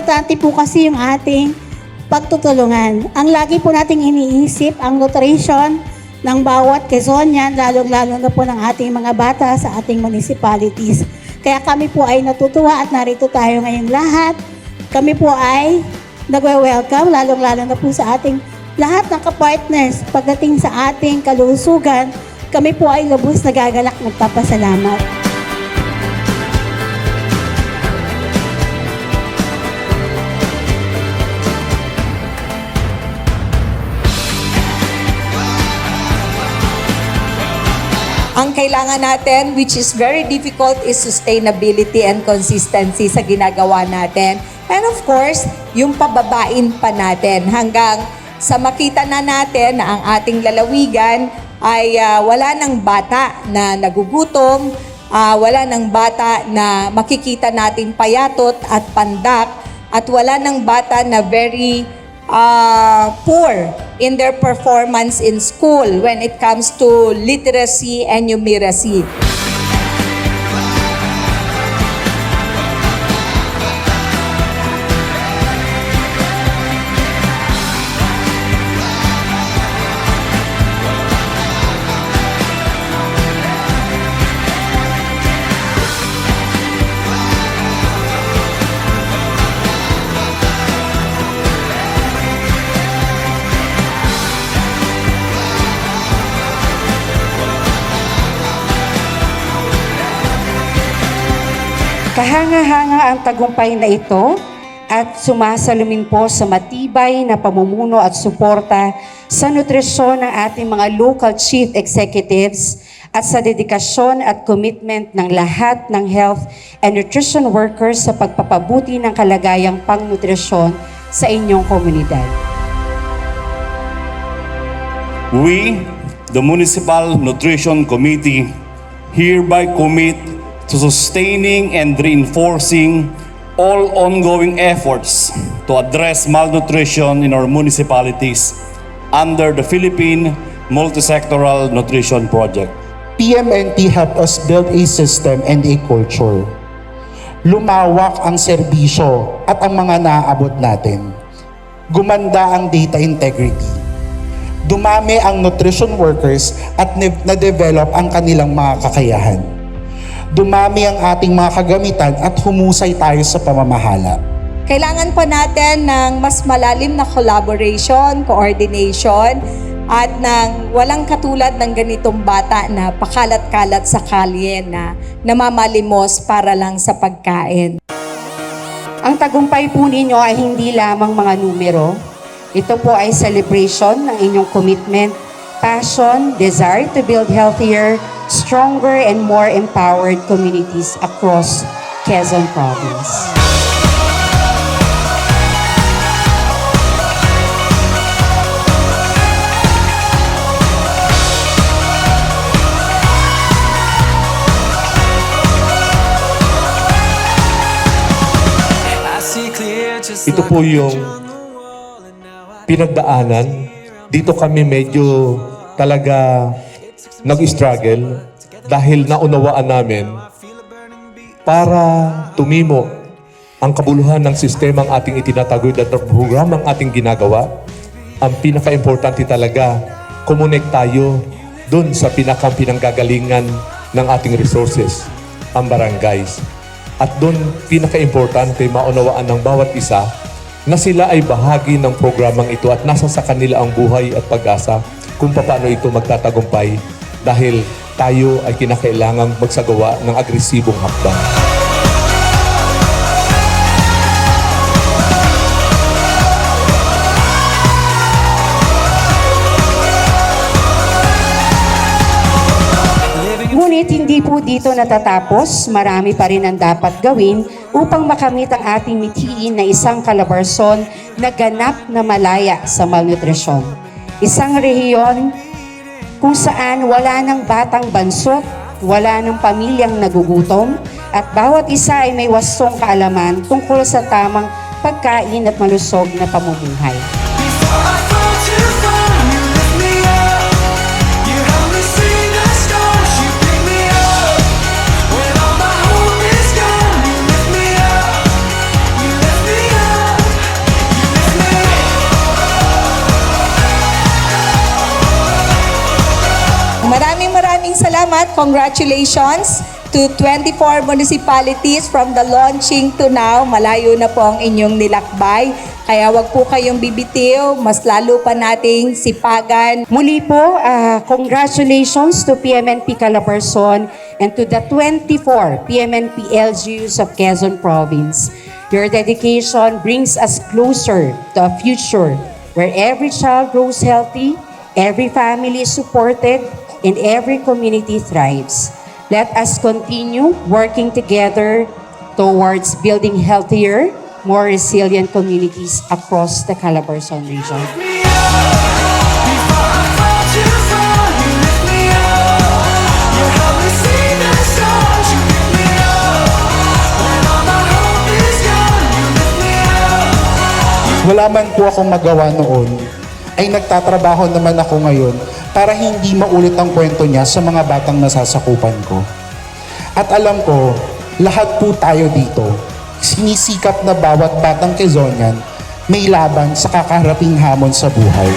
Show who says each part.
Speaker 1: importante po kasi yung ating pagtutulungan. Ang lagi po nating iniisip, ang nutrition ng bawat Quezonian, lalong-lalo na po ng ating mga bata sa ating municipalities. Kaya kami po ay natutuwa at narito tayo ngayong lahat. Kami po ay nagwe-welcome, lalong-lalo na po sa ating lahat ng kapartners. Pagdating sa ating kalusugan, kami po ay lubos nagagalak, nagpapasalamat.
Speaker 2: Ang kailangan natin, which is very difficult, is sustainability and consistency sa ginagawa natin. And of course, yung pababain pa natin hanggang sa makita na natin na ang ating lalawigan ay wala ng bata na nagugutom, wala ng bata na makikita natin payatot at pandak, at wala ng bata na very poor in their performance in school when it comes to literacy and numeracy.
Speaker 3: Kahanga-hanga ang tagumpay na ito at sumasalamin po sa matibay na pamumuno at suporta sa nutrisyon ng ating mga local chief executives at sa dedikasyon at commitment ng lahat ng health and nutrition workers sa pagpapabuti ng kalagayang pangnutrisyon sa inyong komunidad.
Speaker 4: We, the Municipal Nutrition Committee, hereby commit to sustaining and reinforcing all ongoing efforts to address malnutrition in our municipalities under the Philippine Multisectoral Nutrition Project.
Speaker 5: PMNT helped us build a system and a culture. Lumawak ang serbisyo at ang mga naaabot natin. Gumanda ang data integrity. Dumami ang nutrition workers at na-develop ang kanilang mga kakayahan. Dumami ang ating mga kagamitan at humusay tayo sa pamamahala.
Speaker 2: Kailangan po natin ng mas malalim na collaboration, coordination, at ng walang katulad ng ganitong bata na pakalat-kalat sa kalye na namamalimos para lang sa pagkain.
Speaker 3: Ang tagumpay po ninyo ay hindi lamang mga numero. Ito po ay celebration ng inyong commitment, passion, desire to build healthier, stronger, and more empowered communities across Quezon Province.
Speaker 6: Ito po yung pinagdaanan. Dito kami medyo talaga nag-struggle dahil naunawaan namin para tumimo ang kabuluhan ng sistemang ating itinataguyod at programang ating ginagawa. Ang pinaka-importante talaga, connect tayo dun sa pinanggagalingan ng ating resources, ang barangays. At dun pinaka-importante maunawaan ng bawat isa na sila ay bahagi ng programang ito at nasa sa kanila ang buhay at pag-asa kung paano ito magtatagumpay dahil tayo ay kinakailangang magsagawa ng agresibong hakbang.
Speaker 3: Ngunit hindi po dito natatapos, marami pa rin ang dapat gawin upang makamit ang ating mithiin na isang Calabarzon na ganap na malaya sa malnutrisyon. Isang rehiyon kung saan wala ng batang bansot, wala ng pamilyang nagugutom, at bawat isa ay may wastong kaalaman tungkol sa tamang pagkain at malusog na pamumuhay.
Speaker 2: maraming salamat. Congratulations to 24 municipalities from the launching to now. Malayo na po ang inyong nilakbay. Kaya wag po kayong bibitiw. Mas lalo pa nating sipagan.
Speaker 3: Muli po, congratulations to PMNP Calabarzon and to the 24 PMNP LGUs of Quezon Province. Your dedication brings us closer to a future where every child grows healthy, every family is supported, and every community thrives. Let us continue working together towards building healthier, more resilient communities across the Calabarzon region.
Speaker 5: Wala man po akong magawa noon, ay nagtatrabaho naman ako ngayon para hindi maulit ang kwento niya sa mga batang nasasakupan ko. At alam ko, lahat po tayo dito, sinisikap na bawat batang Quezonian may laban sa kakaharaping hamon sa buhay.